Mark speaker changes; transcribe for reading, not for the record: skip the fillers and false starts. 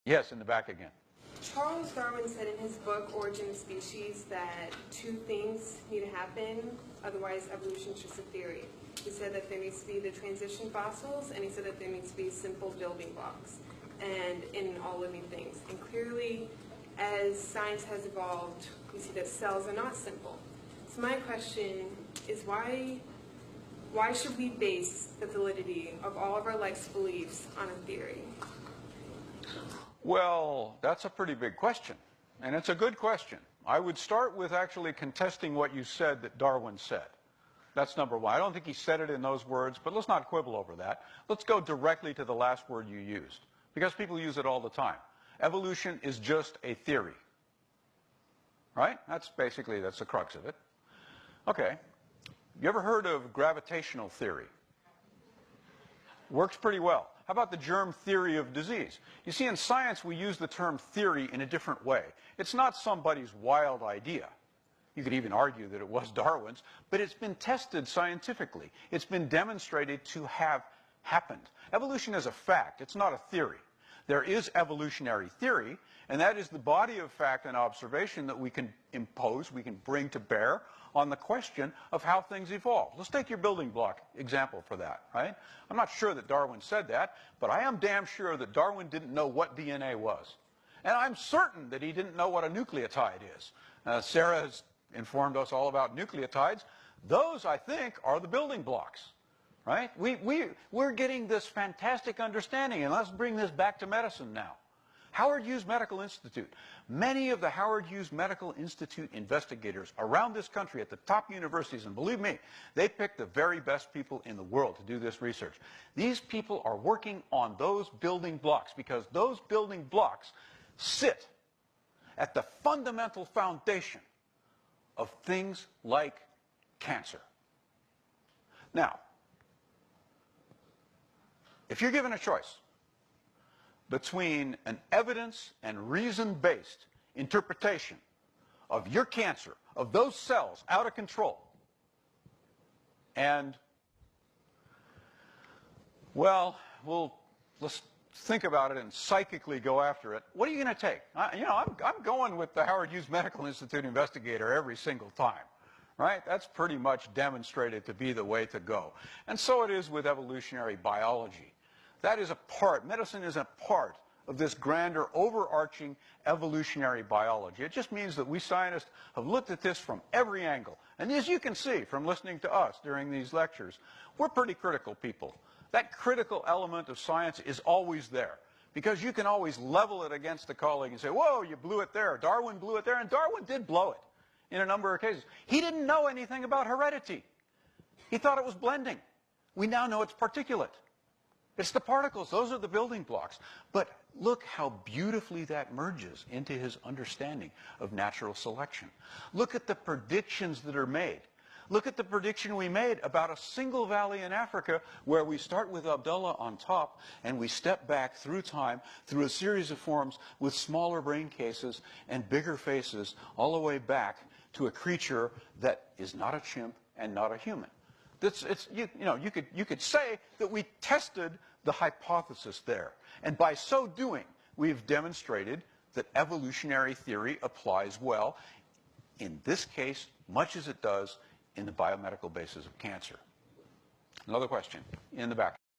Speaker 1: Yes, in the back again.
Speaker 2: Charles Darwin said in his book, Origin of Species, that two things need to happen, otherwise evolution is just a theory. He said that there needs to be the transition fossils, and he said that there needs to be simple building blocks and in all living things. And clearly, as science has evolved, we see that cells are not simple. So my question is why should we base the validity of all of our life's beliefs on a theory?
Speaker 1: Well, that's a pretty big question, and it's a good question. I would start with actually contesting what you said that Darwin said. That's number one. I don't think he said it in those words, but let's not quibble over that. Let's go directly to the last word you used, because people use it all the time. Evolution is just a theory. Right? That's the crux of it. Okay. You ever heard of gravitational theory? Works pretty well. How about the germ theory of disease? You see, in science, we use the term theory in a different way. It's not somebody's wild idea. You could even argue that it was Darwin's, but it's been tested scientifically. It's been demonstrated to have happened. Evolution is a fact. It's not a theory. There is evolutionary theory, and that is the body of fact and observation that we can impose, we can bring to bear on the question of how things evolve. Let's take your building block example for that, right? I'm not sure that Darwin said that, but I am damn sure that Darwin didn't know what DNA was. And I'm certain that he didn't know what a nucleotide is. Sarah has informed us all about nucleotides. Those, I think, are the building blocks, right? We're getting this fantastic understanding, and let's bring this back to medicine now. Howard Hughes Medical Institute. Many of the Howard Hughes Medical Institute investigators around this country at the top universities, and believe me, they pick the very best people in the world to do this research. These people are working on those building blocks because those building blocks sit at the fundamental foundation of things like cancer. Now, if you're given a choice between an evidence and reason-based interpretation of your cancer, of those cells out of control, and, well, let's think about it and psychically go after it, what are you going to take? I'm going with the Howard Hughes Medical Institute investigator every single time, right? That's pretty much demonstrated to be the way to go. And so it is with evolutionary biology. That is a part, medicine is a part of this grander, overarching evolutionary biology. It just means that we scientists have looked at this from every angle. And as you can see from listening to us during these lectures, we're pretty critical people. That critical element of science is always there, because you can always level it against a colleague and say, whoa, you blew it there. Darwin blew it there, and Darwin did blow it in a number of cases. He didn't know anything about heredity. He thought it was blending. We now know it's particulate. It's the particles. Those are the building blocks. But look how beautifully that merges into his understanding of natural selection. Look at the predictions that are made. Look at the prediction we made about a single valley in Africa where we start with Abdullah on top and we step back through time, through a series of forms with smaller brain cases and bigger faces, all the way back to a creature that is not a chimp and not a human. You could say that we tested the hypothesis there. And by so doing, we've demonstrated that evolutionary theory applies well, in this case, much as it does in the biomedical basis of cancer. Another question in the back.